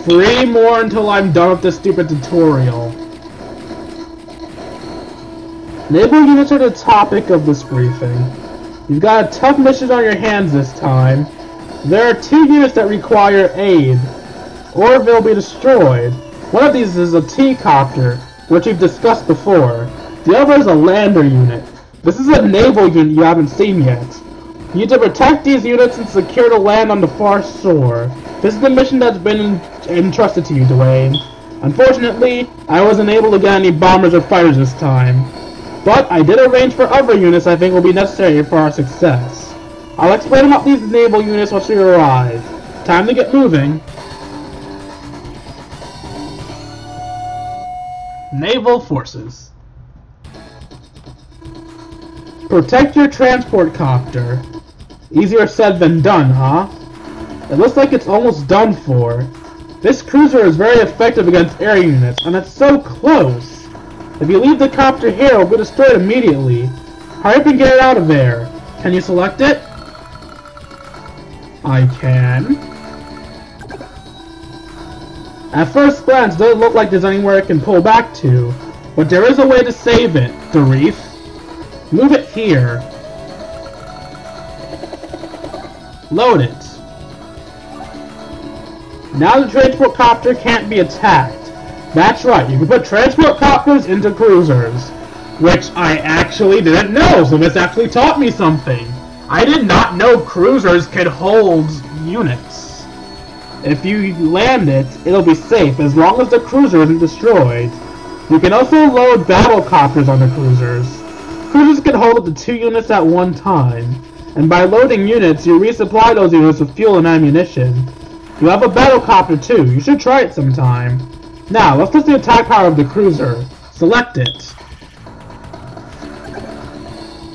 3 more until I'm done with this stupid tutorial. Naval units are the topic of this briefing. You've got a tough mission on your hands this time. There are 2 units that require aid, or they'll be destroyed. One of these is a T-copter, which we've discussed before. The other is a lander unit. This is a naval unit you haven't seen yet. You need to protect these units and secure the land on the far shore. This is the mission that's been entrusted to you, Dwayne. Unfortunately, I wasn't able to get any bombers or fighters this time. But I did arrange for other units I think will be necessary for our success. I'll explain about these naval units once we arrive. Time to get moving. Naval Forces. Protect your transport copter. Easier said than done, huh? It looks like it's almost done for. This cruiser is very effective against air units, and it's so close. If you leave the copter here, it will be destroyed immediately. Hurry up and get it out of there. Can you select it? I can. At first glance, it doesn't look like there's anywhere it can pull back to, but there is a way to save it, Darif. Move it here. Load it. Now the transport copter can't be attacked. That's right, you can put transport copters into cruisers. Which I actually didn't know, so this actually taught me something. I did not know cruisers could hold units. If you land it, it'll be safe as long as the cruiser isn't destroyed. You can also load battle copters on the cruisers. Cruisers can hold up to 2 units at one time, and by loading units, you resupply those units with fuel and ammunition. You have a battle copter too, you should try it sometime. Now, let's test the attack power of the cruiser. Select it.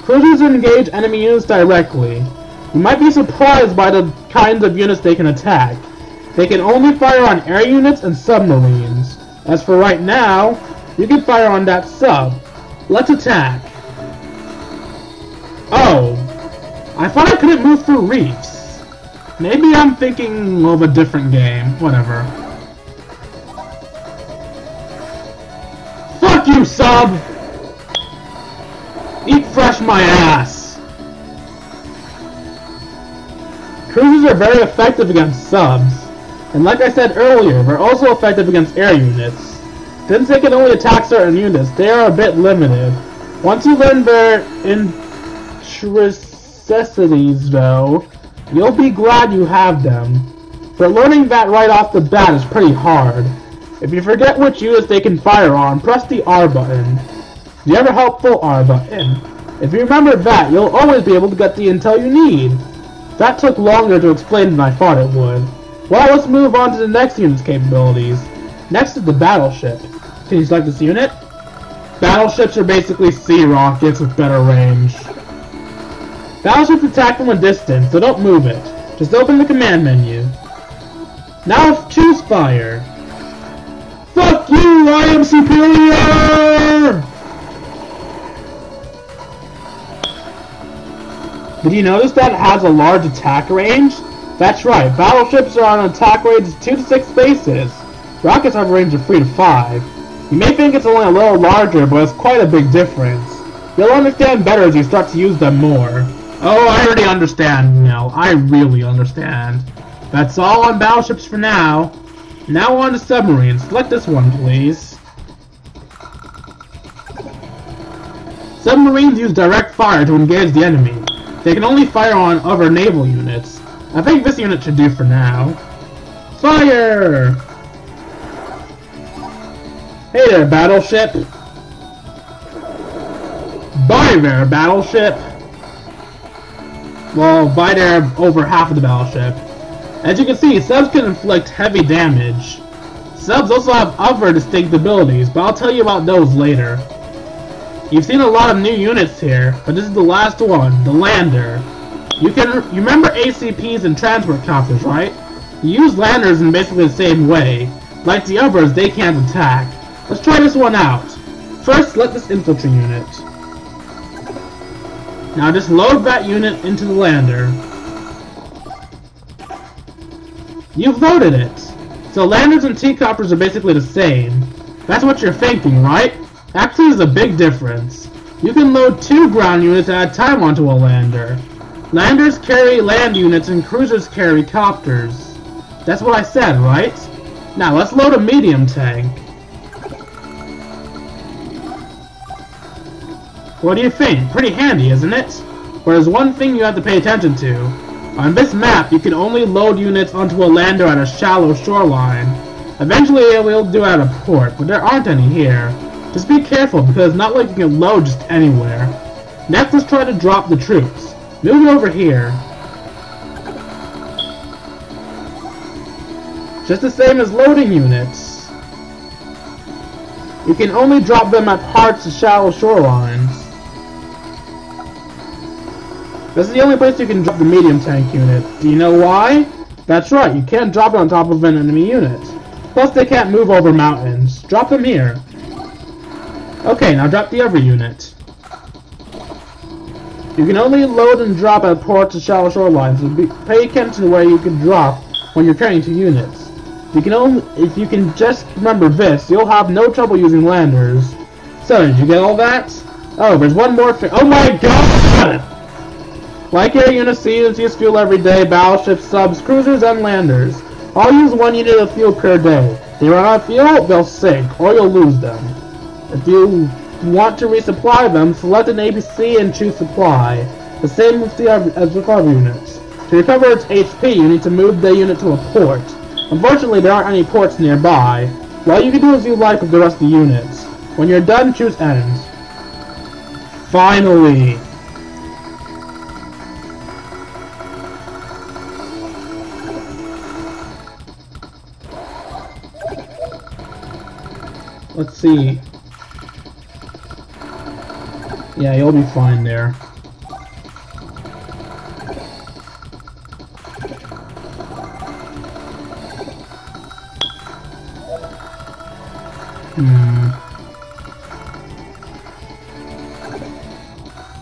Cruisers engage enemy units directly. You might be surprised by the kinds of units they can attack. They can only fire on air units and submarines. As for right now, you can fire on that sub. Let's attack. Oh, I thought I couldn't move through reefs. Maybe I'm thinking of a different game. Whatever. Fuck you, sub! Eat fresh my ass! Cruisers are very effective against subs. And like I said earlier, they're also effective against air units. Since they can only attack certain units, they are a bit limited. Once you learn their intricacies, though, you'll be glad you have them. But learning that right off the bat is pretty hard. If you forget which units they can fire on, press the R button. The ever helpful R button. If you remember that, you'll always be able to get the intel you need. That took longer to explain than I thought it would. Well, let's move on to the next unit's capabilities. Next is the battleship. Can you select this unit? Battleships are basically sea rockets with better range. Battleships attack from a distance, so don't move it. Just open the command menu. Now choose fire. Fuck you! I am superior! Did you notice that it has a large attack range? That's right, battleships are on attack range of 2 to 6 bases. Rockets have a range of 3 to 5. You may think it's only a little larger, but it's quite a big difference. You'll understand better as you start to use them more. Oh, I already understand now. I really understand. That's all on battleships for now. Now on to submarines. Select this one, please. Submarines use direct fire to engage the enemy. They can only fire on other naval units. I think this unit should do for now. Fire! Hey there, battleship. Bye there, battleship. Well, bye there over half of the battleship. As you can see, subs can inflict heavy damage. Subs also have other distinct abilities, but I'll tell you about those later. You've seen a lot of new units here, but this is the last one, the lander. You remember ACPs and transport copters, right? You use landers in basically the same way. Like the others, they can't attack. Let's try this one out. First, select this infantry unit. Now just load that unit into the lander. You've loaded it. So landers and teacuppers are basically the same. That's what you're thinking, right? Actually, there's a big difference. You can load 2 ground units at a time onto a lander. Landers carry land units and cruisers carry copters. That's what I said, right? Now let's load a medium tank. What do you think? Pretty handy, isn't it? But there's one thing you have to pay attention to. On this map, you can only load units onto a lander at a shallow shoreline. Eventually it will do at a port, but there aren't any here. Just be careful, because it's not like you can load just anywhere. Next, let's try to drop the troops. Move it over here. Just the same as loading units. You can only drop them at parts of shallow shorelines. This is the only place you can drop the medium tank unit. Do you know why? That's right, you can't drop it on top of an enemy unit. Plus they can't move over mountains. Drop them here. Okay, now drop the other unit. You can only load and drop at ports of shallow shorelines, so pay attention to where you can drop when you're carrying 2 units. If you can just remember this, you'll have no trouble using landers. So, did you get all that? Oh, there's one more thing. Oh my god! Like air units, sea units use fuel every day, battleships, subs, cruisers, and landers. All use 1 unit of fuel per day. If they run out of fuel, they'll sink, or you'll lose them. If you want to resupply them, select an ABC and choose supply. The same as with other units. To recover its HP, you need to move the unit to a port. Unfortunately, there aren't any ports nearby. All you can do as you like with the rest of the units. When you're done, choose End. Finally! Let's see. Yeah, you'll be fine there.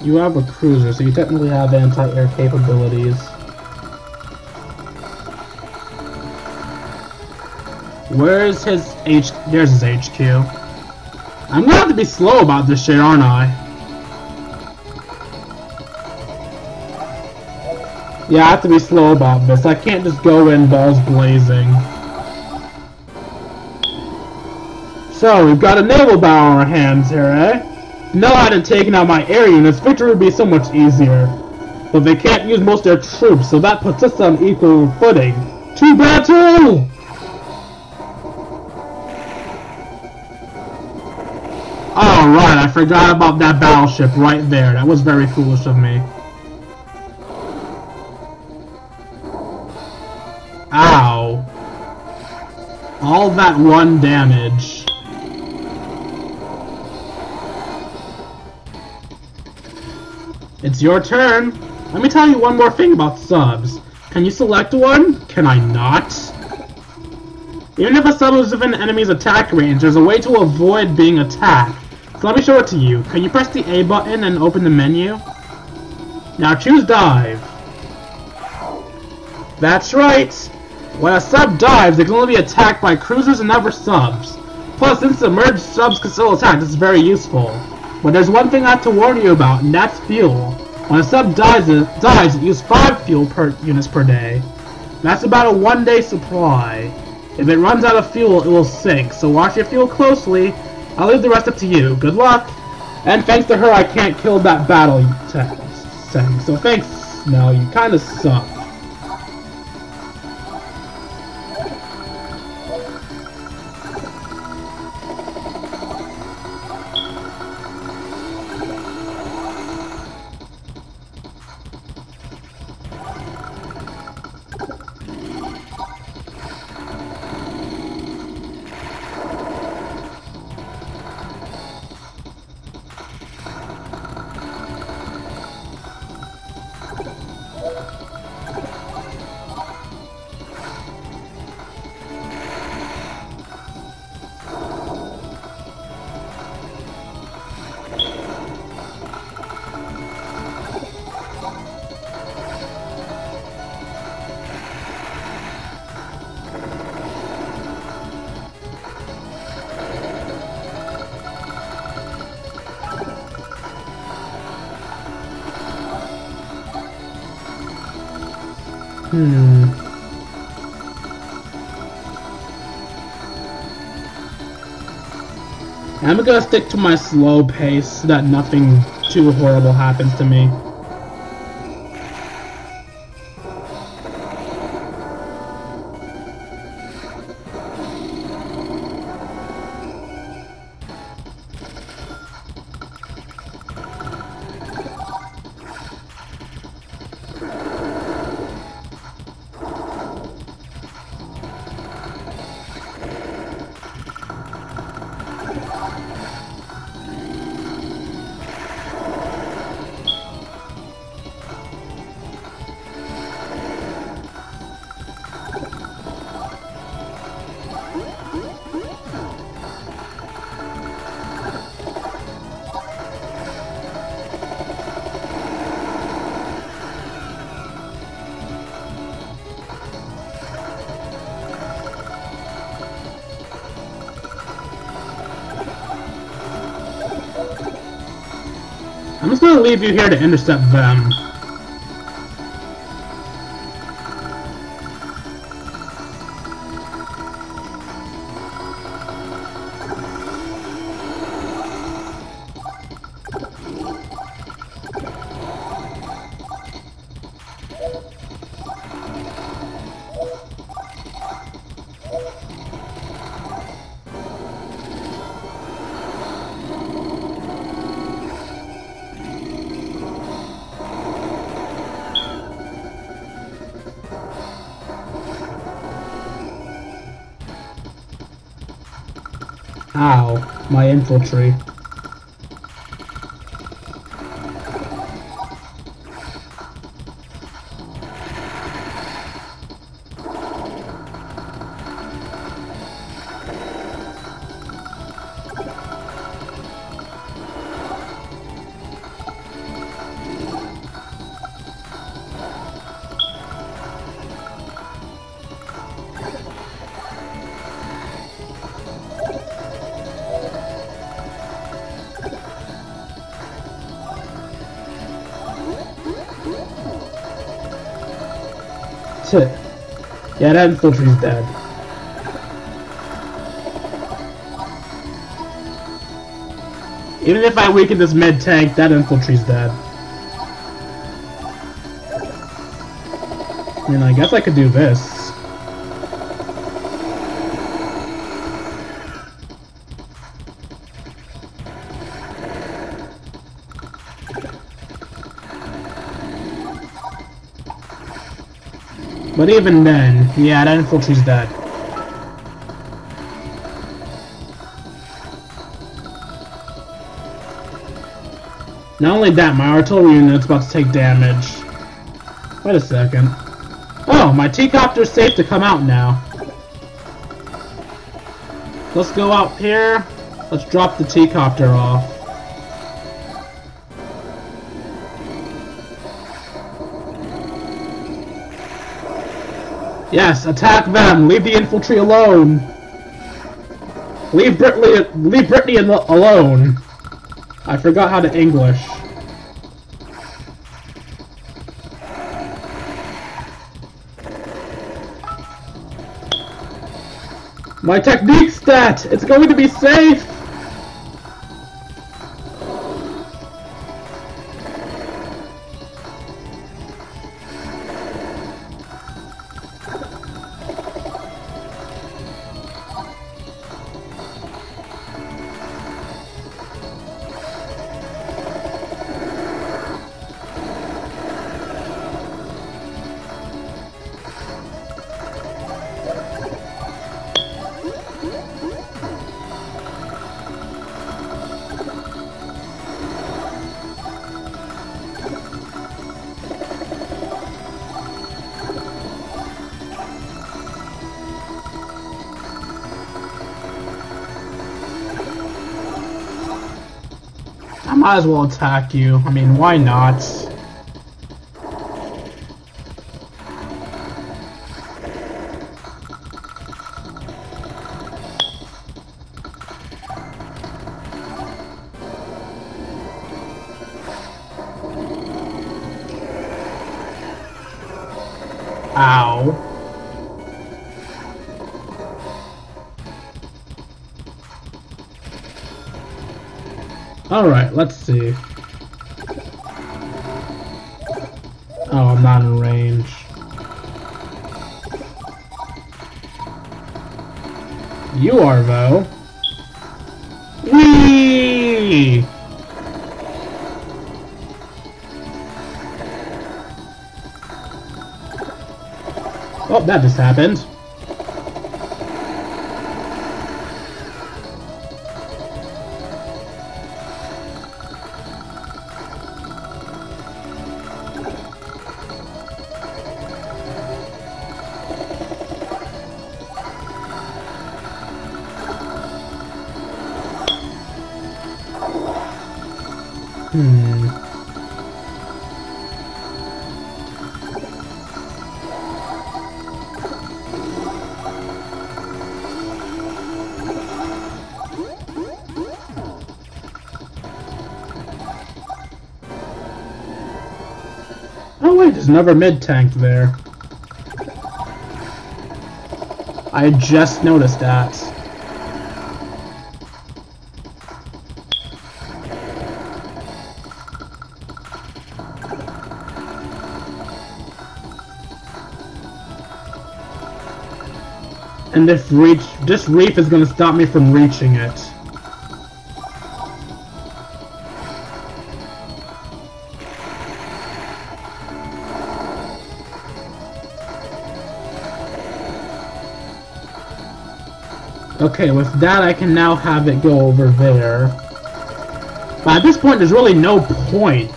You have a cruiser, so you technically have anti-air capabilities. Where's his There's his HQ. I'm gonna have to be slow about this shit, aren't I? Yeah, I have to be slow about this. I can't just go in balls blazing. So, we've got a naval battle on our hands here, eh? If Nell hadn't taken out my air units, victory would be so much easier. But they can't use most of their troops, so that puts us on equal footing. To battle! Alright, I forgot about that battleship right there. That was very foolish of me. Ow. All that 1 damage. It's your turn. Let me tell you one more thing about subs. Can you select one? Can I not? Even if a sub is within the enemy's attack range, there's a way to avoid being attacked. So let me show it to you. Can you press the A button and open the menu? Now choose dive. That's right. When a sub dives, they can only be attacked by cruisers and other subs. Plus, since the merged subs can still attack, this is very useful. But there's one thing I have to warn you about, and that's fuel. When a sub dies, it uses 5 fuel units per day. That's about a 1-day supply. If it runs out of fuel, it will sink, so watch your fuel closely. I'll leave the rest up to you. Good luck! And thanks to her, I can't kill that battle thing. So thanks, Nell, you kinda suck. I'm gonna stick to my slow pace so that nothing too horrible happens to me. I'm just gonna leave you here to intercept them. Ow, my infantry. Yeah, that infantry's dead. Even if I weaken this mid tank, that infantry's dead. I mean, I guess I could do this. But even then, yeah, that infantry's dead. Not only that, my artillery unit's about to take damage. Wait a second. Oh, my T-copter's safe to come out now. Let's go out here. Let's drop the T-copter off. Yes, attack them! Leave the infantry alone! Leave Brittany alone! I forgot how to English. My technique stat! It's going to be safe! I might as well attack you. I mean, why not? Ow. Alright, let's see. Oh, I'm not in range. You are, though. Whee! Oh, that just happened. Oh wait, there's another mid-tank there. I just noticed that. And this reef is gonna stop me from reaching it. Okay, with that I can now have it go over there. But at this point there's really no point.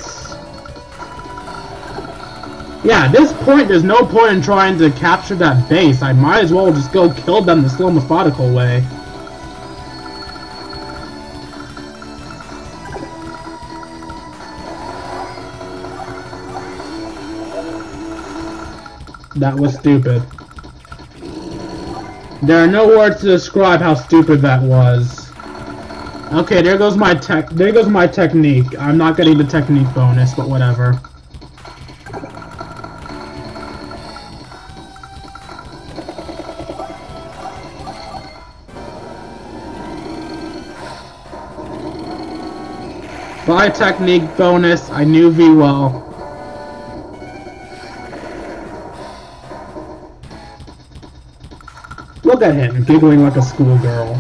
Yeah, at this point there's no point in trying to capture that base. I might as well just go kill them the slow, methodical way. That was stupid. There are no words to describe how stupid that was. Okay, there goes my technique. I'm not getting the technique bonus, but whatever. By technique bonus, I knew V well. Look at him, giggling like a schoolgirl.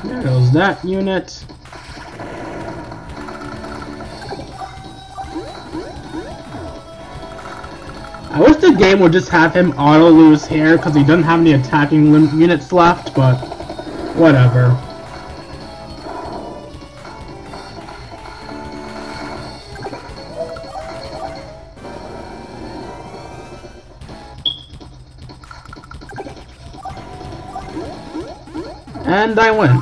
There goes that unit. I wish the game would just have him auto lose here because he doesn't have any attacking units left, but whatever. And I win.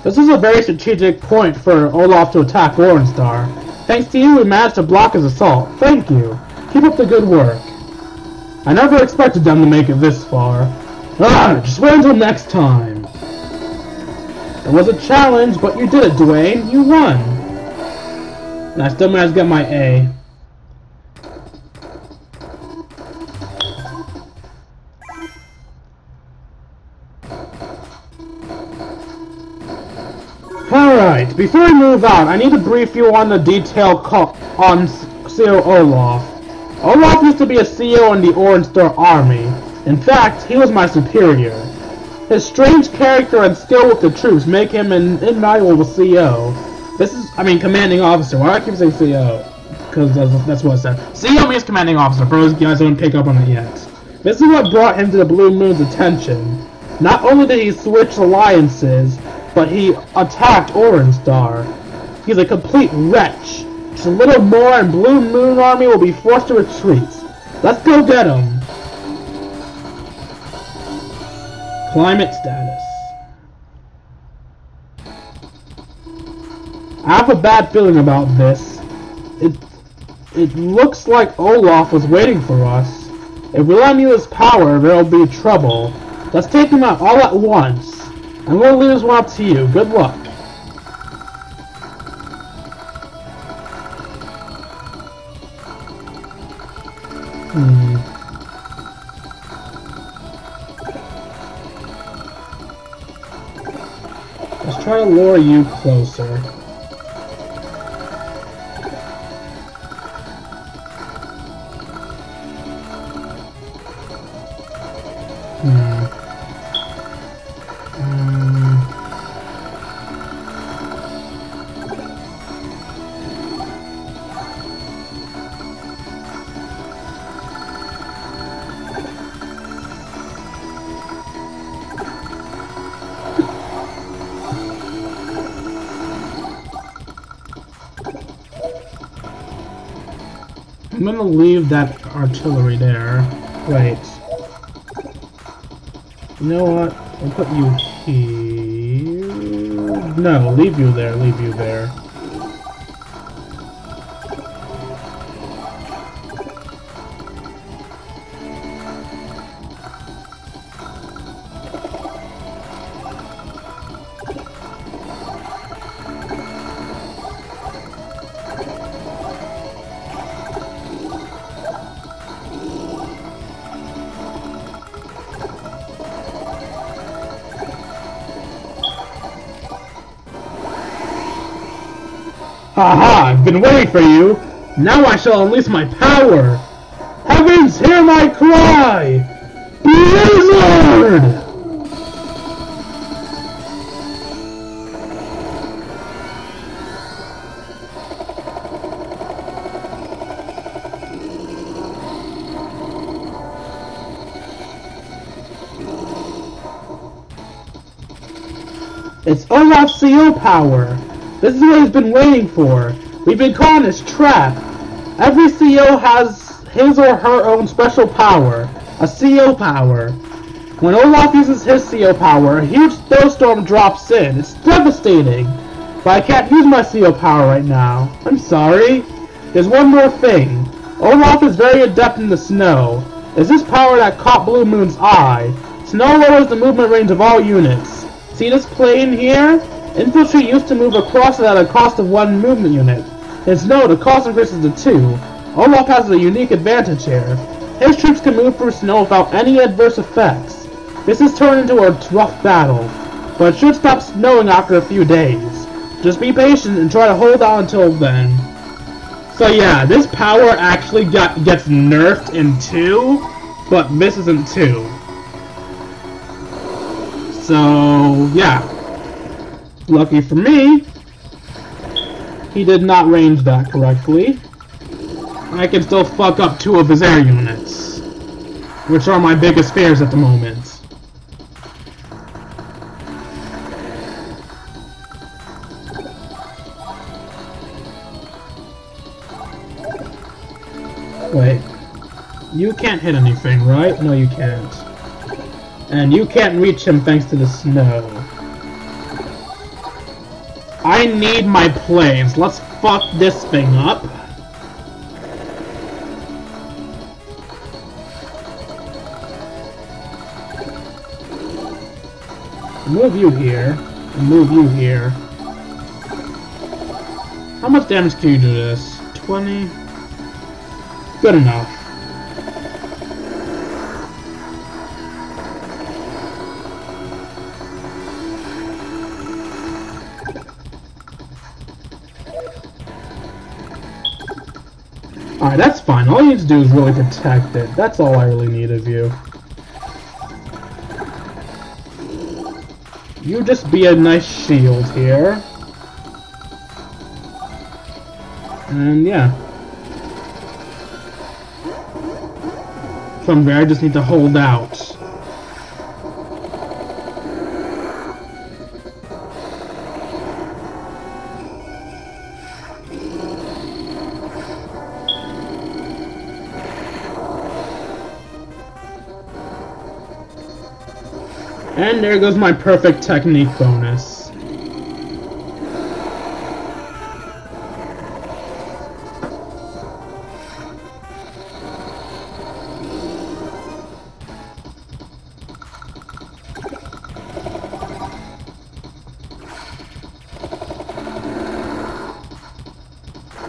This is a very strategic point for Olaf to attack Orenstar. Thanks to you, we managed to block his assault. Thank you. Keep up the good work. I never expected them to make it this far. Just wait until next time. It was a challenge, but you did it, Dwayne. You won. And I still managed to get my A. Alright, before I move on, I need to brief you on the detail on CEO Olaf. Olaf used to be a CEO in the Orenstar army. In fact, he was my superior. His strange character and skill with the troops make him an invaluable CEO. Commanding officer. Why do I keep saying CEO? Because that's what it said. CEO means commanding officer, for those guys who don't pick up on it yet. This is what brought him to the Blue Moon's attention. Not only did he switch alliances, but he attacked Orenstar. He's a complete wretch. Just a little more and Blue Moon Army will be forced to retreat. Let's go get him. Climate status. I have a bad feeling about this. It looks like Olaf was waiting for us. If we let him use his power, there'll be trouble. Let's take him out all at once. I'm going to leave this one up to you. Good luck. Let's try to lure you closer. I'm gonna leave that artillery there. Wait. You know what? I'll put you here. No, leave you there, leave you there. Haha, I've been waiting for you! Now I shall unleash my power! Heavens, hear my cry! Blizzard! It's Olaf's CO power! This is what he's been waiting for. We've been caught in his trap. Every CO has his or her own special power. A CO power. When Olaf uses his CO power, a huge snowstorm drops in. It's devastating. But I can't use my CO power right now. I'm sorry. There's one more thing. Olaf is very adept in the snow. It's this power that caught Blue Moon's eye. Snow lowers the movement range of all units. See this plane here? Infantry used to move across it at a cost of 1 movement unit. In snow, the cost increases to 2. Olaf has a unique advantage here. His troops can move through snow without any adverse effects. This has turned into a rough battle, but it should stop snowing after a few days. Just be patient and try to hold on until then. So yeah, this power actually gets nerfed in 2, but misses in 2. So yeah. Lucky for me, he did not range that correctly. I can still fuck up 2 of his air units, which are my biggest fears at the moment. Wait, you can't hit anything, right? No, you can't. And you can't reach him thanks to the snow. I need my planes. Let's fuck this thing up. Move you here. And move you here. How much damage can you do this? 20? Good enough. Alright, that's fine. All you need to do is really protect it. That's all I really need of you. You just be a nice shield here. And yeah. From there, I just need to hold out. And there goes my perfect technique bonus.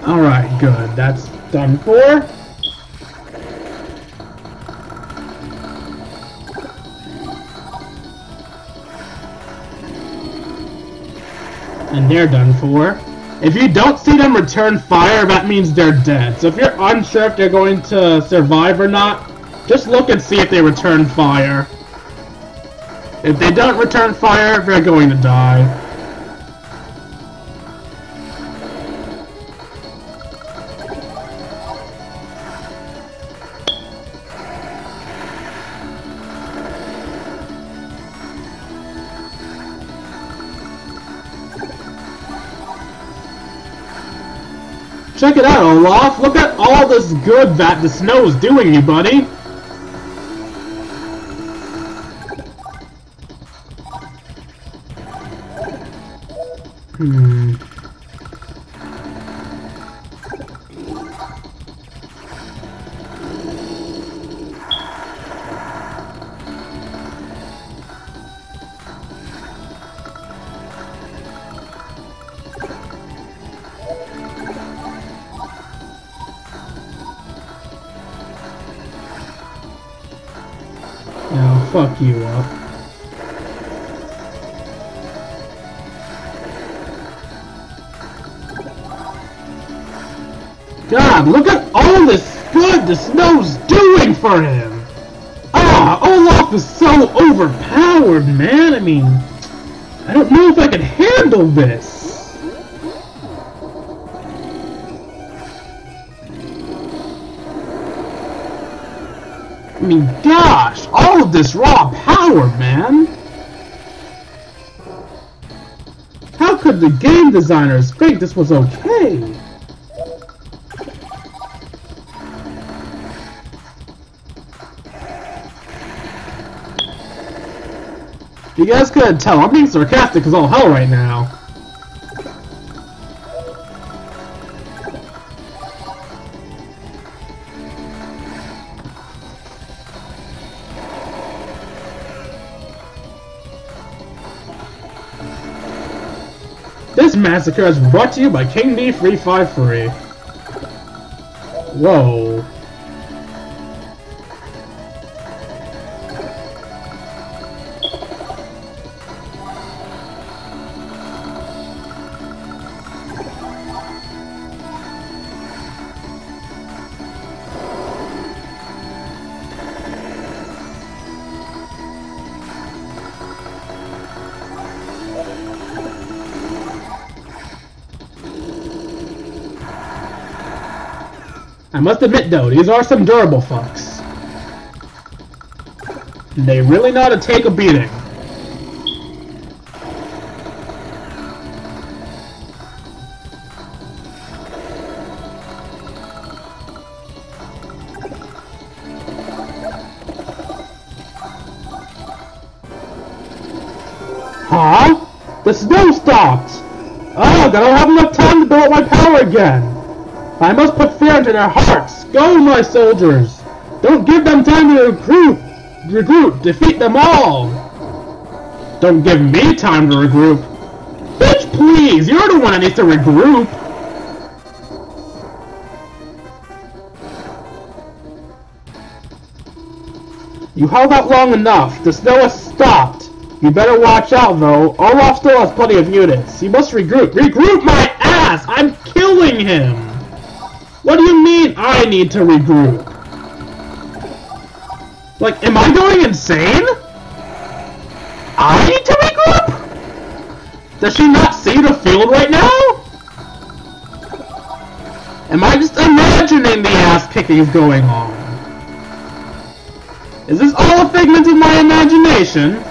Alright, good. That's done for. And they're done for. If you don't see them return fire, that means they're dead. So if you're unsure if they're going to survive or not, just look and see if they return fire. If they don't return fire, they're going to die. Check it out, Olaf! Look at all this good that the snow's doing you, buddy! Now, fuck you up. God, look at all this good the snow's doing for him! Ah, Olaf is so overpowered, man! I mean, I don't know if I can handle this! I mean, gosh, all of this raw power, man! How could the game designers think this was okay? You guys couldn't tell, I'm being sarcastic as all hell right now. This massacre is brought to you by King D353. Whoa. I must admit though, these are some durable fucks. They really know how to take a beating. Huh? The snow stopped! Ugh, I don't have enough time to build up my power again! I must put fear into their hearts! Go, my soldiers! Don't give them time to regroup! Defeat them all! Don't give me time to regroup! Bitch, please! You're the one that needs to regroup! You held out long enough. The snow has stopped. You better watch out, though. Olaf still has plenty of units. He must regroup. Regroup my ass! I'm killing him! What do you mean I need to regroup? Like, am I going insane? I need to regroup? Does she not see the field right now? Am I just imagining the ass kicking is going on? Is this all a figment of my imagination?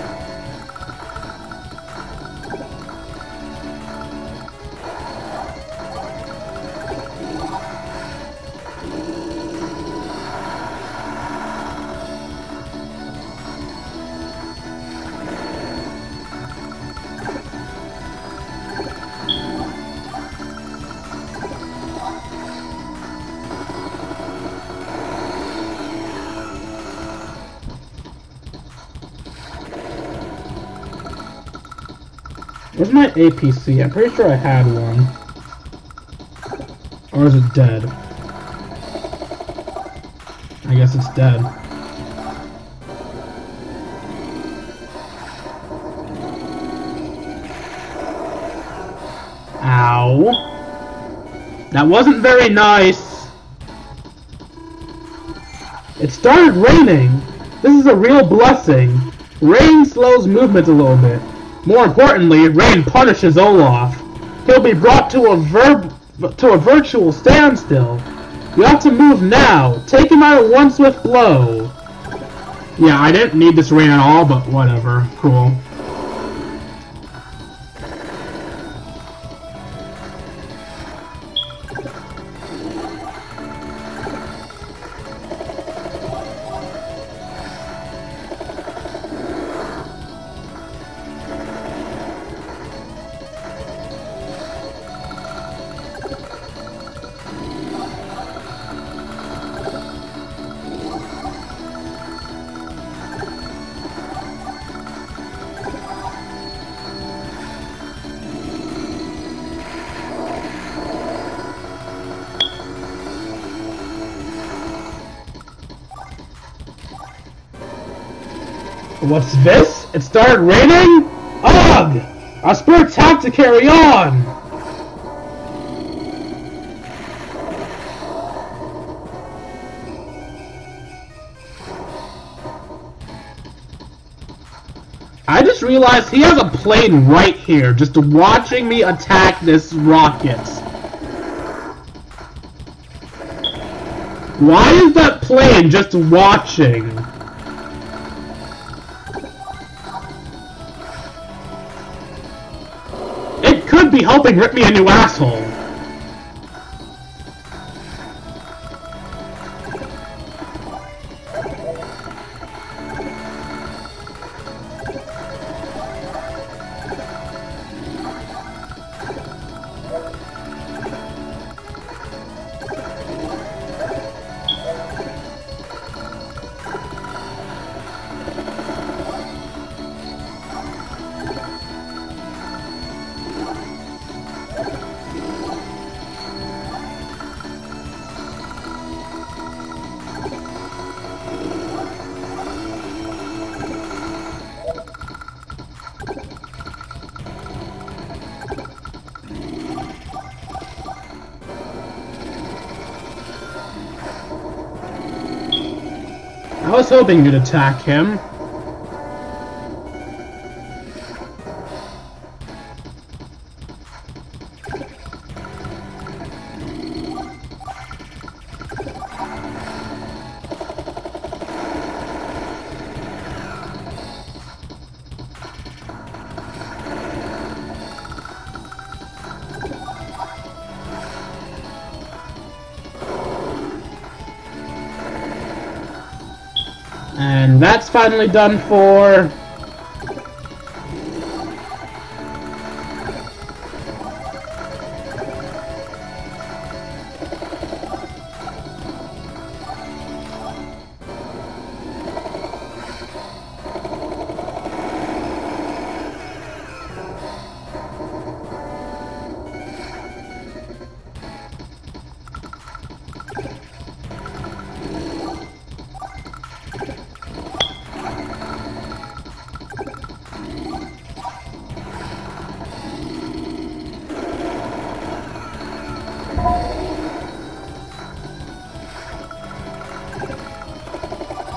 Where's my APC? I'm pretty sure I had one. Or is it dead? I guess it's dead. Ow. That wasn't very nice. It started raining. This is a real blessing. Rain slows movement a little bit. More importantly, rain punishes Olaf. He'll be brought to a virtual standstill. You have to move now. Take him out at one swift blow. Yeah, I didn't need this rain at all, but whatever. Cool. What's this? It started raining? Ugh! Our spirits have to carry on! I just realized he has a plane right here, just watching me attack this rocket. Why is that plane just watching? Be helping rip me a new asshole. I was hoping you'd attack him. And that's finally done for.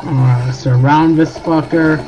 Alright, surround this fucker.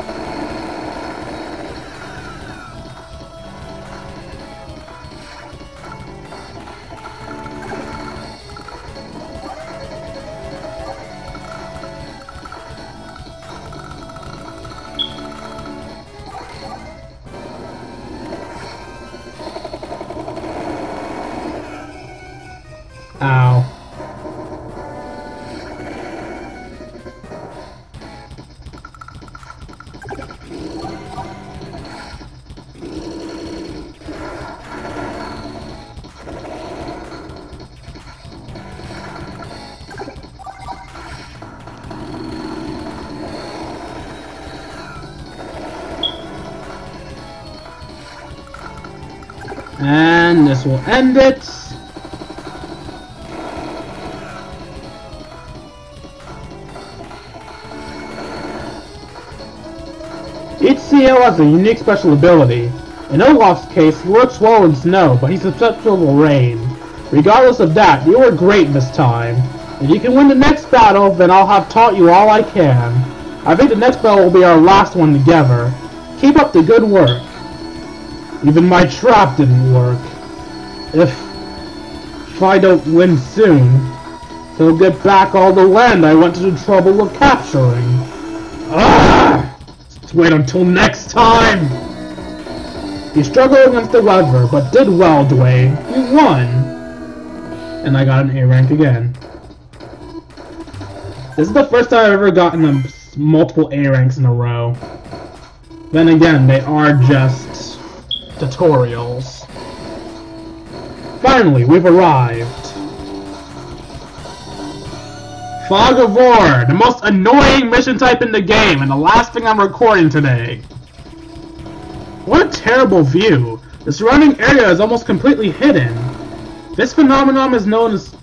And this will end it. Each CO has a unique special ability. In Olaf's case, he works well in snow, but he's susceptible to rain. Regardless of that, you were great this time. If you can win the next battle, then I'll have taught you all I can. I think the next battle will be our last one together. Keep up the good work. Even my trap didn't work. If I don't win soon, he'll get back all the land I went to the trouble of capturing. Ah! Let's wait until next time! You struggled against the weather, but did well, Dwayne. You won! And I got an A rank again. This is the first time I've ever gotten multiple A ranks in a row. Then again, they are just tutorials. Finally, we've arrived. Fog of War, the most annoying mission type in the game, and the last thing I'm recording today. What a terrible view. The surrounding area is almost completely hidden. This phenomenon is known as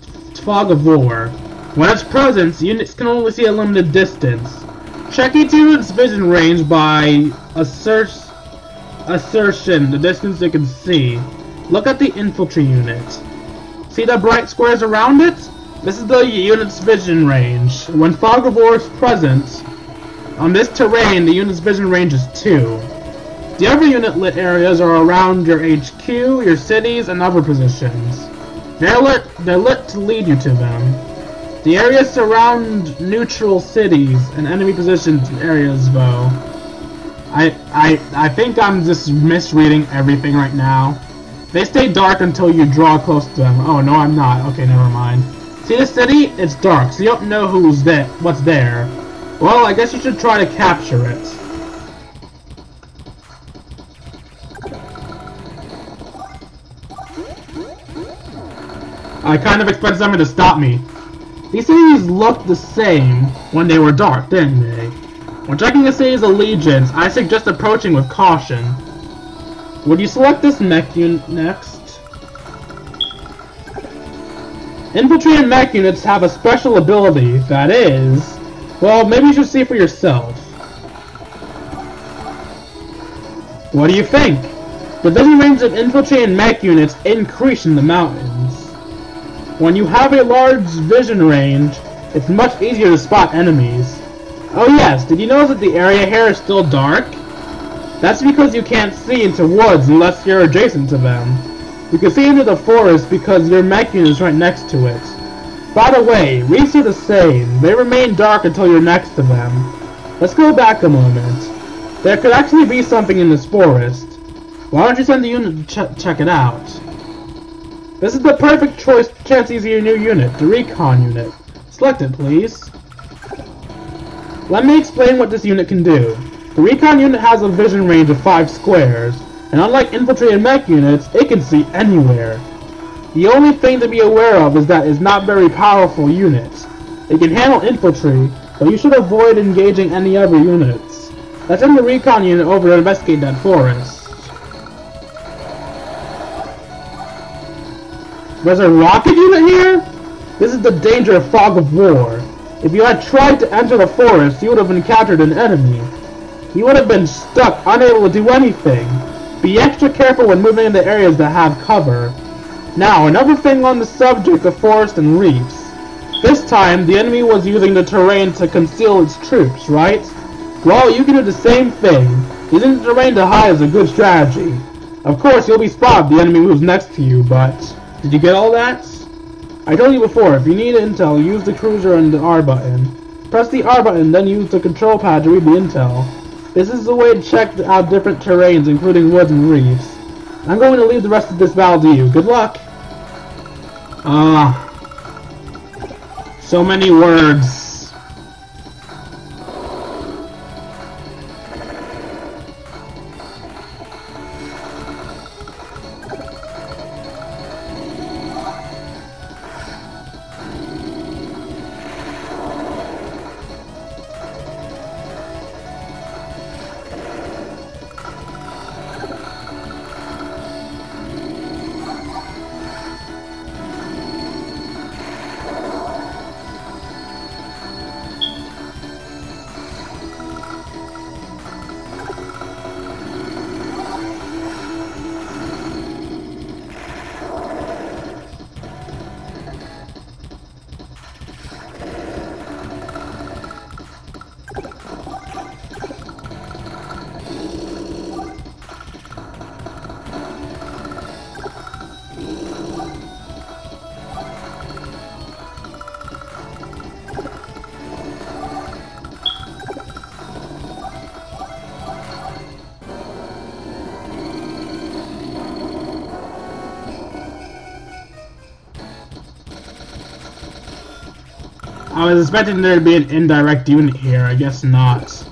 Fog of War. When it's present, units can only see a limited distance. Check each unit's vision range by assertion, the distance they can see. Look at the infantry unit. See the bright squares around it? This is the unit's vision range. When Fog of War is present, on this terrain, the unit's vision range is 2. The other unit lit areas are around your HQ, your cities, and other positions. They're lit to lead you to them. The areas surround neutral cities and enemy positions in areas, though. I think I'm just misreading everything right now. They stay dark until you draw close to them. Oh, no, I'm not. Okay, never mind. See the city? It's dark, so you don't know what's there. Well, I guess you should try to capture it. I kind of expected something to stop me. These cities looked the same when they were dark, didn't they? When checking a city's allegiance, I suggest approaching with caution. Would you select this mech unit next? Infantry and mech units have a special ability that is... Well, maybe you should see for yourself. What do you think? The vision range of infantry and mech units increase in the mountains. When you have a large vision range, it's much easier to spot enemies. Oh yes, did you know that the area here is still dark? That's because you can't see into woods unless you're adjacent to them. You can see into the forest because your mech unit is right next to it. By the way, reefs are the same. They remain dark until you're next to them. Let's go back a moment. There could actually be something in this forest. Why don't you send the unit to check it out? This is the perfect chance to use your new unit, the Recon unit. Select it, please. Let me explain what this unit can do. The Recon unit has a vision range of 5 squares, and unlike infantry and mech units, it can see anywhere. The only thing to be aware of is that it's not very powerful unit. It can handle infantry, but you should avoid engaging any other units. Let's send the Recon unit over to investigate that forest. There's a rocket unit here? This is the danger of Fog of War. If you had tried to enter the forest, you would have encountered an enemy. You would have been stuck, unable to do anything. Be extra careful when moving into areas that have cover. Now, another thing on the subject of forest and reefs. This time, the enemy was using the terrain to conceal its troops, right? Well, you can do the same thing. Using the terrain to hide is a good strategy. Of course, you'll be spotted if the enemy moves next to you, but... Did you get all that? I told you before, if you need intel, use the cruiser and the R button. Press the R button, then use the control pad to read the intel. This is the way to check out different terrains, including woods and reefs. I'm going to leave the rest of this battle to you. Good luck! So many words. I was expecting there to be an indirect unit here, I guess not.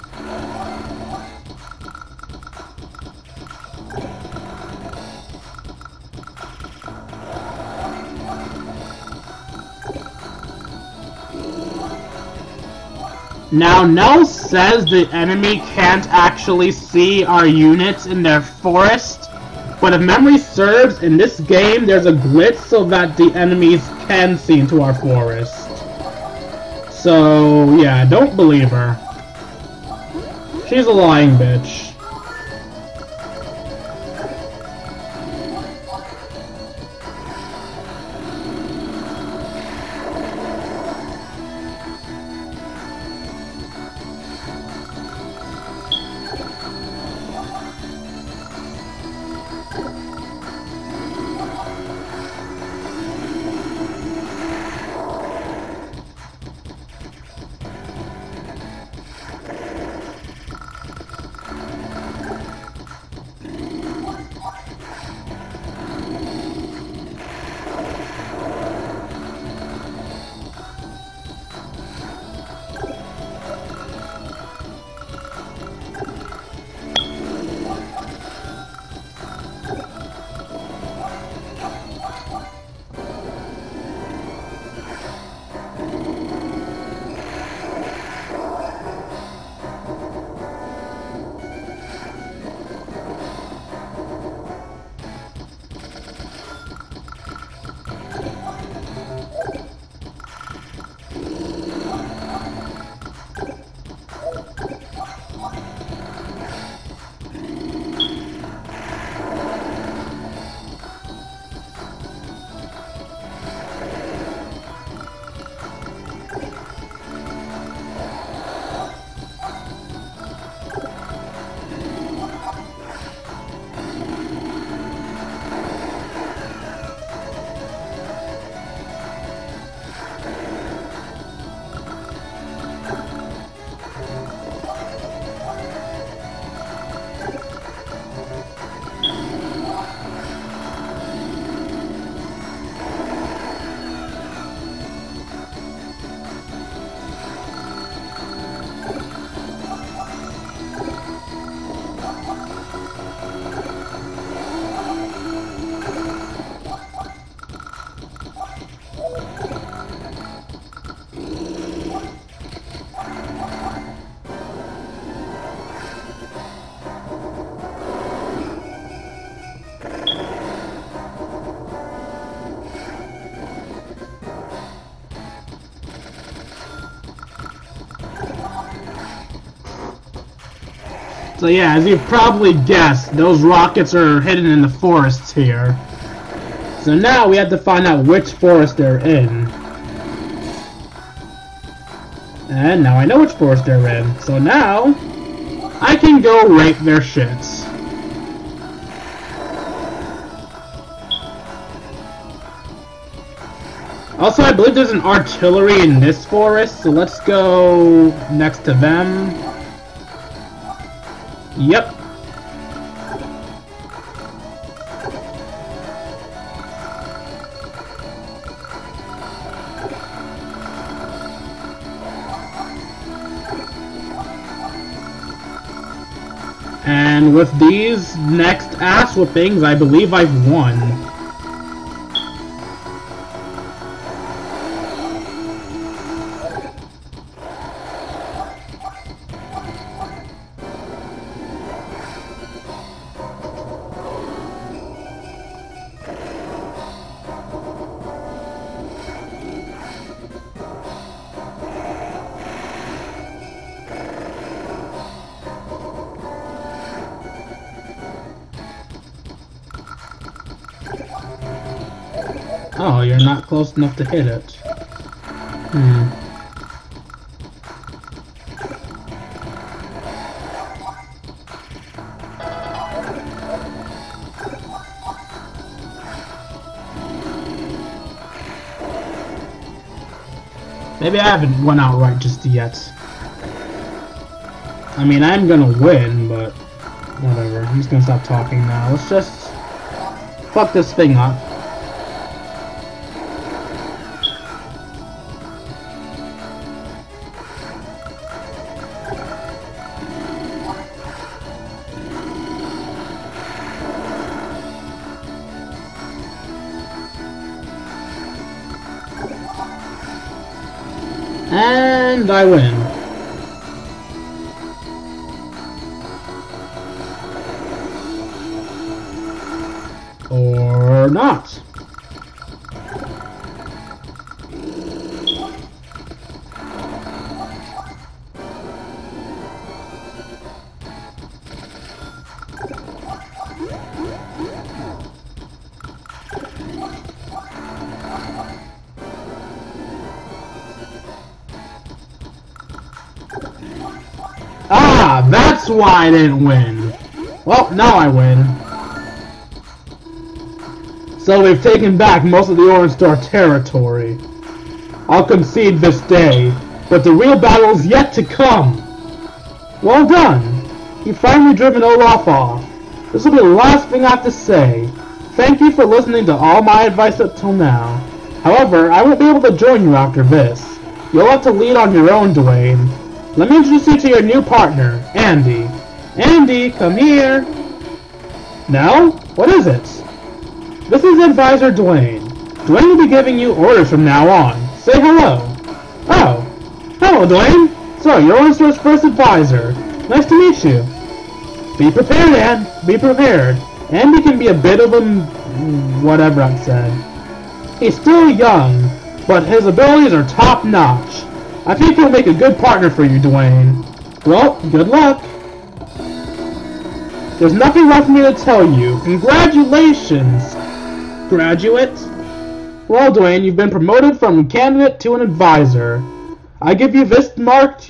Now, Nell says the enemy can't actually see our units in their forest, but if memory serves, in this game there's a glitch so that the enemies can see into our forest. So, yeah, don't believe her. She's a lying bitch. So yeah, as you've probably guessed, those rockets are hidden in the forests here. So now we have to find out which forest they're in. And now I know which forest they're in. So now, I can go rape their shits. Also, I believe there's an artillery in this forest, so let's go next to them. Yep. And with these next ass whoopings, I believe I've won. Oh, you're not close enough to hit it. Maybe I haven't won outright just yet. I mean, I'm gonna win, but whatever. I'm just gonna stop talking now. Let's just fuck this thing up. And I win. Or not. Ah, that's why I didn't win. Well, now I win. So we've taken back most of the Orange Star territory. I'll concede this day, but the real battle is yet to come. Well done. You've finally driven Olaf off. This will be the last thing I have to say. Thank you for listening to all my advice up till now. However, I won't be able to join you after this. You'll have to lead on your own, Dwayne. Let me introduce you to your new partner, Andy. Andy, come here. Now, what is it? This is Advisor Dwayne. Dwayne will be giving you orders from now on. Say hello. Oh. Hello, Dwayne. So, you're Orange Star's first advisor. Nice to meet you. Be prepared, Ann. Be prepared. Andy can be a bit of a... whatever I said. He's still young, but his abilities are top-notch. I think he'll make a good partner for you, Dwayne. Well, good luck. There's nothing left for me to tell you. Congratulations, graduate. Well, Dwayne, you've been promoted from candidate to an advisor. I give you this to mark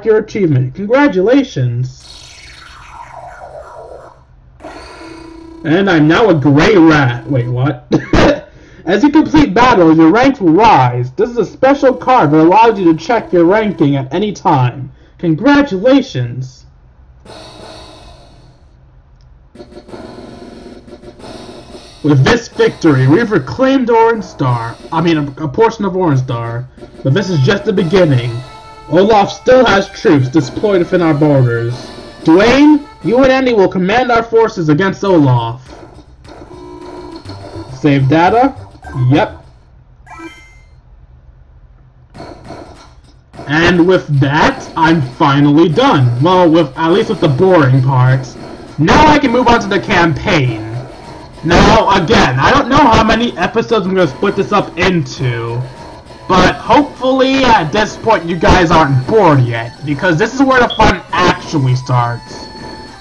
your achievement. Congratulations. And I'm now a gray rat. Wait, what? As you complete battles, your ranks will rise. This is a special card that allows you to check your ranking at any time. Congratulations. With this victory, we've reclaimed Orange Star. I mean, a portion of Orange Star. But this is just the beginning. Olaf still has troops deployed within our borders. Dwayne, you and Andy will command our forces against Olaf. Save data? Yep. And with that, I'm finally done. Well, at least with the boring parts. Now I can move on to the campaign. Now, again, I don't know how many episodes I'm going to split this up into, but hopefully at this point you guys aren't bored yet, because this is where the fun actually starts.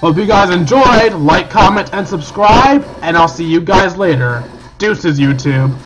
Hope you guys enjoyed. Like, comment, and subscribe, and I'll see you guys later. Deuces, YouTube.